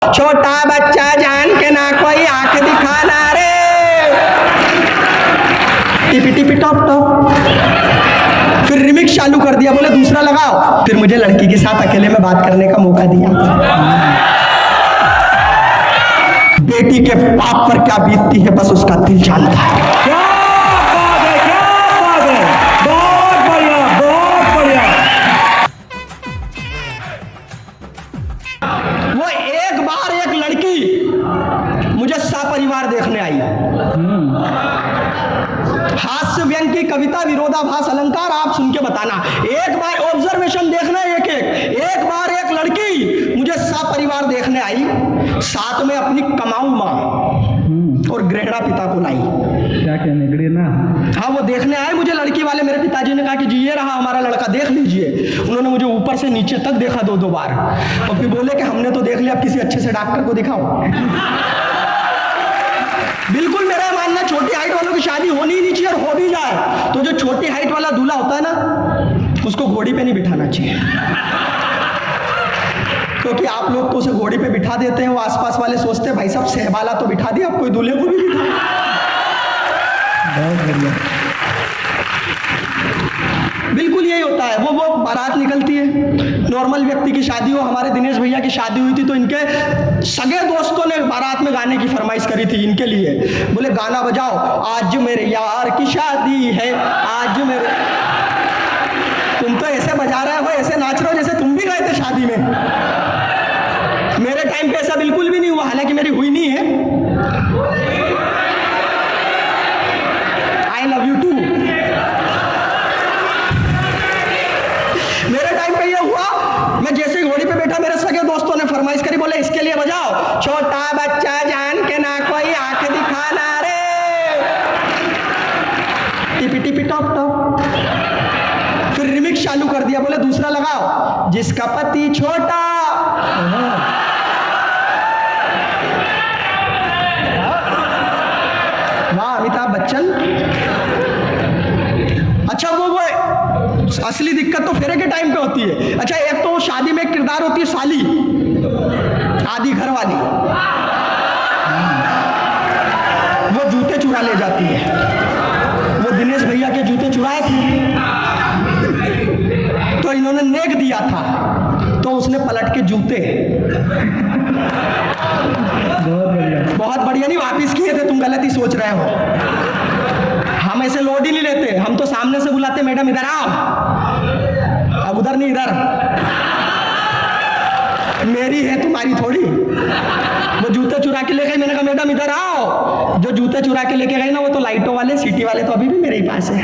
छोटा बच्चा जान के ना कोई आंख दिखाना रे। टिपी टिपी टॉप टॉप। फिर रिमिक्स चालू कर दिया, बोले दूसरा लगाओ। फिर मुझे लड़की के साथ अकेले में बात करने का मौका दिया। बेटी के बाप पर क्या बीतती है बस उसका दिल जानता है। क्या बात है, क्या बात है, बहुत बढ़िया, बहुत बढ़िया। वो एक बार एक लड़की मुझे सपरिवार देखने आई। हास्य व्यंग की कविता, विरोधाभास अलंकार आप सुन के बताना। एक बार ऑब्जर्वेशन देखना, एक बार एक लड़की मुझे सपरिवार देखने आई, साथ में अपनी कमाऊ माँ और गृहणा पिता को लाई। क्या कहने गड़े ना। हाँ, वो देखने आए मुझे। लड़की वाले मेरे पिताजी ने कहा कि जी ये रहा हमारा लड़का, देख लीजिए। उन्होंने मुझे ऊपर से नीचे तक देखा दो बार, और फिर बोले कि हमने तो देख लिया, अब किसी अच्छे से डॉक्टर को दिखाओ। बिल्कुल मेरा मानना, छोटी हाइट वालों की शादी होनी ही नहीं चाहिए, और हो भी जाए तो जो छोटी हाइट वाला दूल्हा होता है ना, उसको घोड़ी पे नहीं बिठाना चाहिए। क्योंकि आप लोग तो उसे घोड़ी पे बिठा देते हैं, वो आसपास वाले सोचते हैं भाई साहब सहबाला तो बिठा दिया, अब कोई दूल्हे को भी बिठा। बहुत बढ़िया। बिल्कुल यही होता है। वो बारात निकलती है, नॉर्मल व्यक्ति की शादी हो। हमारे दिनेश भैया की शादी हुई थी, तो इनके सगे दोस्तों ने बारात में गाने की फरमाइश करी थी इनके लिए। बोले गाना बजाओ, आज मेरे यार की शादी है, आज मेरे। तुम तो ऐसे बजा रहे हो, ऐसे नाच रहे हो जैसे तुम भी गए थे शादी में। मेरे टाइम पे ऐसा बिल्कुल भी नहीं हुआ, हालांकि मेरी हुई नहीं है। I love you too. मेरे टाइम पे ये हुआ, मैं जैसे ही घोड़ी पे बैठा, मेरे सगे दोस्तों ने फरमाइश करी, बोले इसके लिए बजाओ, छोटा बच्चा जान के ना कोई आंख दिखाना रे। टिपी टिपी टॉप टॉप। फिर रिमिक्स चालू कर दिया, बोले दूसरा लगाओ, जिसका पति छोटा। वाह अमिताभ बच्चन। अच्छा, वो असली दिक्कत तो फेरे के टाइम पे होती है। अच्छा, एक तो शादी में एक किरदार होती है साली, आधी घर वाली, वो जूते चुरा ले जाती है। वो दिनेश भैया के जूते चुराए थे, तो इन्होंने नेक दिया था, तो उसने पलट के जूते बहुत बढ़िया नहीं वापिस किए थे। तुम गलत ही सोच रहे हो, हम ऐसे लोड ही नहीं लेते। हम तो सामने से बुलाते, मैडम इधर आओ। अब उधर नहीं, इधर। मेरी है, तुम्हारी थोड़ी। वो जूते चुरा के ले गई, मैंने कहा मैडम इधर आओ। जो जूते चुरा के लेके गई ना, वो तो लाइटों वाले, सिटी वाले तो अभी भी मेरे ही पास है।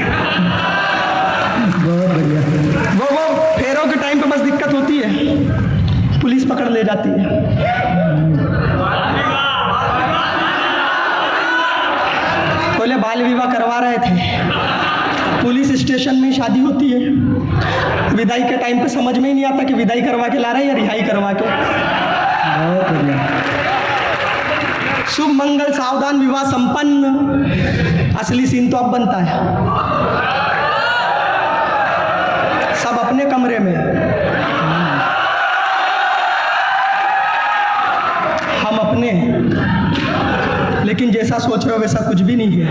बहुत बढ़िया। वो फेरों के टाइम पे बस दिक्कत होती है, पुलिस पकड़ ले जाती है। पहले बाल विवाह करवा रहे थे, पुलिस स्टेशन में शादी होती है। विदाई के टाइम पे समझ में ही नहीं आता कि विदाई करवा के ला रहे हैं या रिहाई करवा के। बहुत बढ़िया। शुभ मंगल सावधान विवाह संपन्न। असली सीन तो अब बनता है, सब अपने कमरे में, हम अपने। लेकिन जैसा सोच रहे हो वैसा कुछ भी नहीं है,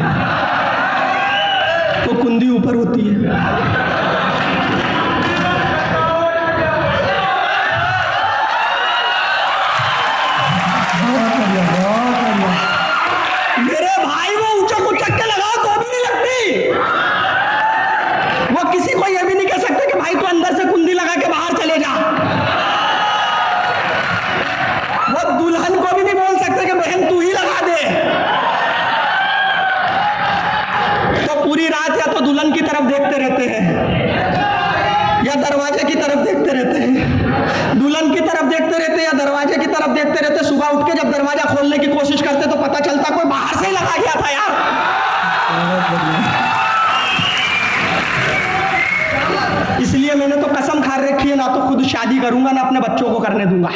तो कुंडी ऊपर होती है। मेरे भाई, वो ऊंचा को चक्के लगाओ तो भी नहीं लगती। वो किसी को यह भी नहीं कह सकते कि भाई तू अंदर से कुंडी लगा के बाहर चले जा। वो दुल्हन को भी नहीं बोल सकते कि बहन तू ही लगा दे। तो पूरी रात या तो दुल्हन की तरफ देखते रहते हैं या दरवाजे की तरफ देखते रहते हैं। दुल्हन की तरफ देखते रहते हैं या दरवाजे की तरफ देखते रहते। सुबह उठ के जब दरवाजा खोलने की कोशिश करते तो पता चलता कोई बाहर से ही लगा गया था यार। इसलिए मैंने तो कसम खा रखी है, ना तो खुद शादी करूंगा ना अपने बच्चों को करने दूंगा।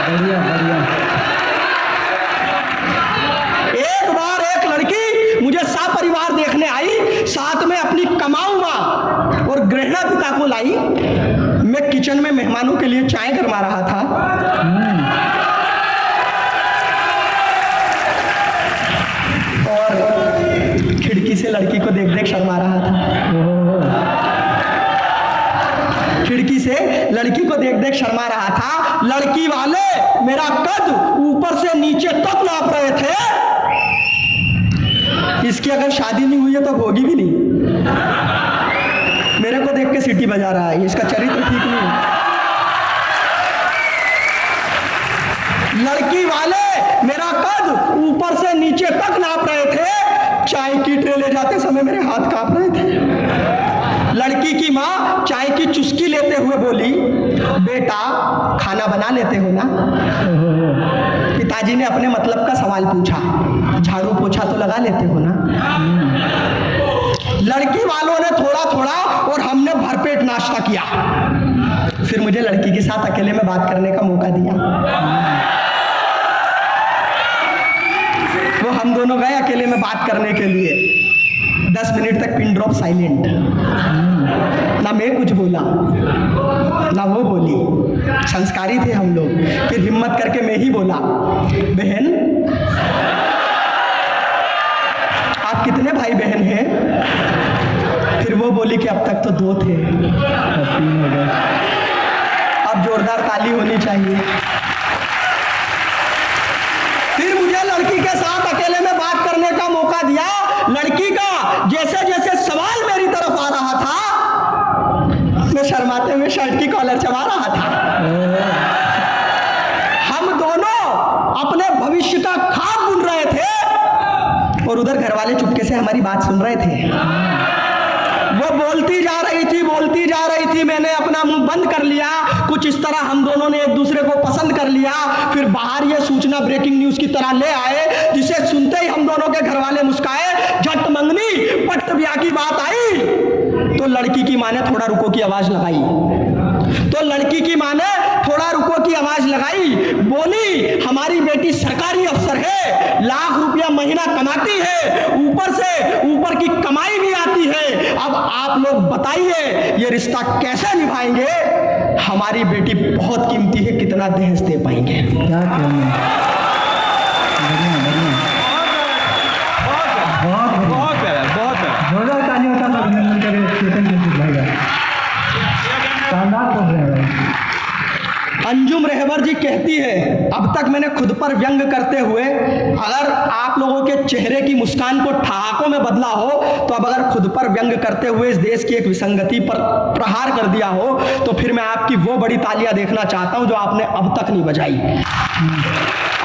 बढ़िया बढ़िया। एक बार एक लड़की मुझे सपरिवार देखने आई, साथ में अपनी कमाऊ माँ और गृहणा पिता को लाई। मैं किचन में मेहमानों के लिए चाय गरमा रहा था। और खिड़की से लड़की को देख देख शर्मा रहा था। खिड़की से लड़की को देख देख शर्मा रहा था। लड़की वाले मेरा कद ऊपर से नीचे तक नाप रहे थे। इसकी अगर शादी नहीं हुई है तो होगी भी नहीं। मेरे को देख के सीटी बजा रहा है, इसका चरित्र ठीक नहीं है। लड़की वाले मेरा कद ऊपर से नीचे तक नाप रहे थे। चाय की ट्रे ले जाते समय मेरे हाथ कांप रहे थे। लड़की की माँ चाय की चुस्की लेते हुए बोली, बेटा खाना बना लेते हो ना? पिताजी ने अपने मतलब का सवाल पूछा, झाड़ू पोछा तो लगा लेते हो ना? लड़की वालों ने थोड़ा थोड़ा और हमने भरपेट नाश्ता किया। फिर मुझे लड़की के साथ अकेले में बात करने का मौका दिया। वो हम दोनों गए अकेले में बात करने के लिए। 10 मिनट तक पिन ड्रॉप साइलेंट। ना मैं कुछ बोला ना वो बोली, संस्कारी थे हम लोग। फिर हिम्मत करके मैं ही बोला, बहन आप कितने भाई बहन हैं? फिर वो बोली कि अब तक तो 2 थे, अब जोरदार ताली होनी चाहिए। फिर मुझे लड़की के साथ अकेले में बात करने का मौका दिया। लड़की का जैसे जैसे सवाल मेरी तरफ आ रहा था, मैं शर्माते हुए शर्ट की कॉलर चबा रहा था। हम दोनों अपने भविष्य का ख्वाब बुन रहे थे और उधर घर वाले चुपके से हमारी बात सुन रहे थे। वो बोलती जा रही थी, मैंने अपना मुंह बंद कर लिया। कुछ इस तरह हम दोनों ने एक दूसरे को पसंद कर लिया। फिर बाहर ये सूचना ब्रेकिंग न्यूज की तरह ले आए, जिसे सुनते ही हम दोनों के घर वाले मुस्काए। झट मंगनी पट्ट ब्याह की बात आई तो लड़की की माँ ने थोड़ा रुको की आवाज लगाई। बोली, हमारी बेटी सरकारी अफसर है, लाख रुपया महीना कमाती है, ऊपर की कमाई भी आती है। अब आप लोग बताइए ये रिश्ता कैसे निभाएंगे? हमारी बेटी बहुत कीमती है, कितना दहेज दे पाएंगे? क्या कहना, बहुत जोरदार तालियों का अभिनंदन करें चेतन जयदीप भाई का। शानदार बोल रहे हैं। अंजुम रहबर जी कहती है, अब तक मैंने खुद पर व्यंग करते हुए अगर आप लोगों के चेहरे की मुस्कान को ठहाकों में बदला हो, तो अब अगर खुद पर व्यंग करते हुए इस देश की एक विसंगति पर प्रहार कर दिया हो, तो फिर मैं आपकी वो बड़ी तालियां देखना चाहता हूं जो आपने अब तक नहीं बजाई।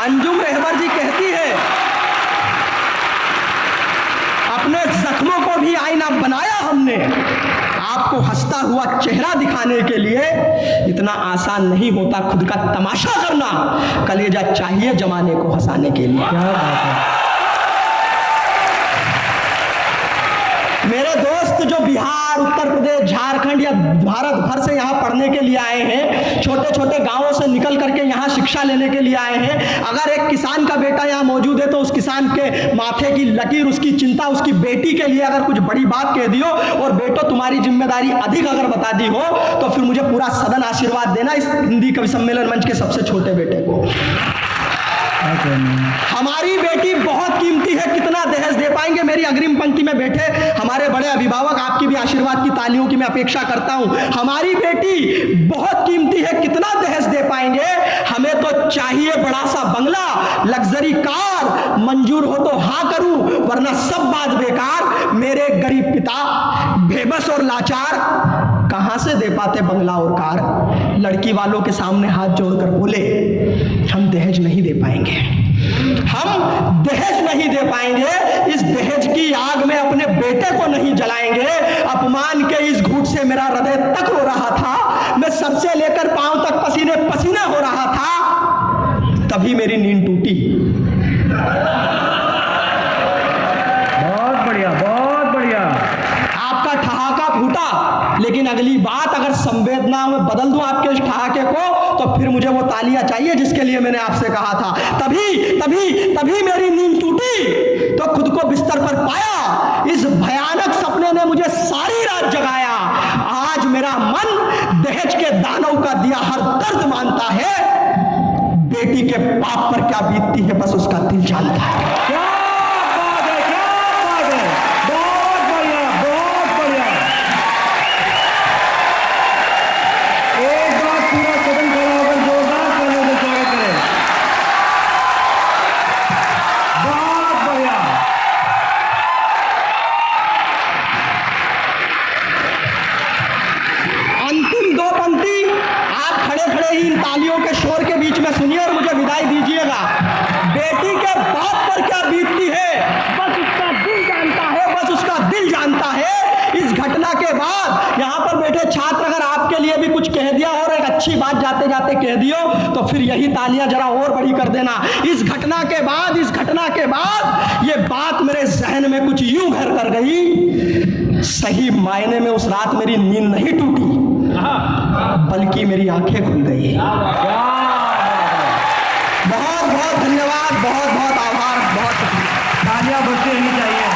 अंजुम रहबर जी कहती है, अपने जख्मों को भी आईना बनाया हमने, आपको हंसता हुआ चेहरा दिखाने के लिए। इतना आसान नहीं होता खुद का तमाशा करना, कलेजा चाहिए जमाने को हंसाने के लिए। क्या बात है। मेरे दोस्त जो बिहार, उत्तर प्रदेश, झारखंड या भारत भर से यहाँ पढ़ने के लिए आए हैं, छोटे छोटे गांवों से निकल करके यहाँ शिक्षा लेने के लिए आए हैं, अगर एक किसान का बेटा यहाँ मौजूद है तो उस किसान के माथे की लकीर, उसकी चिंता उसकी बेटी के लिए अगर कुछ बड़ी बात कह दियो और बेटो तुम्हारी जिम्मेदारी अधिक अगर बता दी हो, तो फिर मुझे पूरा सदन आशीर्वाद देना इस हिंदी कवि सम्मेलन मंच के सबसे छोटे बेटे को। हमारी बेटी बहुत कीमती है, कितना दहेज दे पाएंगे? मेरी अग्रिम पंक्ति में बैठे हमारे बड़े अभिभावक, आपकी भी आशीर्वाद की तालियों की मैं अपेक्षा करता हूं। हमारी बेटी बहुत कीमती है, कितना दहेज दे पाएंगे? हमें तो चाहिए बड़ा सा बंगला, लग्जरी कार, मंजूर हो तो हाँ करूं, वरना सब बात बेकार। मेरे गरीब पिता बेबस और लाचार कहां से दे पाते बंगला और कार? लड़की वालों के सामने हाथ जोड़कर बोले, हम दहेज नहीं दे पाएंगे, हम दहेज नहीं दे पाएंगे। इस दहेज की आग में अपने बेटे को नहीं जलाएंगे। अपमान के इस घूंट से मेरा हृदय तक रो रहा था, मैं सर से लेकर पांव तक पसीने पसीने हो रहा था। तभी मेरी नींद टूटी। बहुत बढ़िया, बहुत बढ़िया। आपका ठहाका फूटा, लेकिन अगली बात अगर संवेदना में बदल दूं आपके इस ठहाके को, तो फिर मुझे वो तालियां चाहिए जिसके लिए मैंने आपसे कहा था। तभी मेरी नींद टूटी तो खुद को बिस्तर पर पाया। इस भयानक सपने ने मुझे सारी रात जगाया। आज मेरा मन दहेज के दानव का दिया हर दर्द मानता है। बेटी के बाप पर क्या बीतती है बस उसका दिल जानता है। क्या बात है, क्या बात है, बहुत बढ़िया, बहुत बढ़िया। एक बार पूरा सदन खड़ा होकर जोरदार तालियों से स्वागत करें। बहुत बढ़िया। अंतिम दो पंक्ति आप खड़े खड़े ही इन तालियों के शोर के बीच में सुनिए और मुझे विदाई दीजिएगा। बेटी के बाप पर क्या बीतती है बस उसका दिल जानता है, बस उसका दिल जानता है। इस घटना के बाद यहाँ पर बैठे छात्र अगर आपके लिए भी कुछ कह दिया और एक अच्छी बात जाते जाते कह दियो तो फिर यही तालियां जरा और बड़ी कर देना। इस घटना के बाद ये बात मेरे जहन में कुछ यूं घर कर गई, सही मायने में उस रात मेरी नींद नहीं टूटी बल्कि मेरी आंखें खुल गई। बहुत बहुत धन्यवाद, बहुत बहुत आभार, बहुत शुक्रिया। तालियां बजती रहनी चाहिए।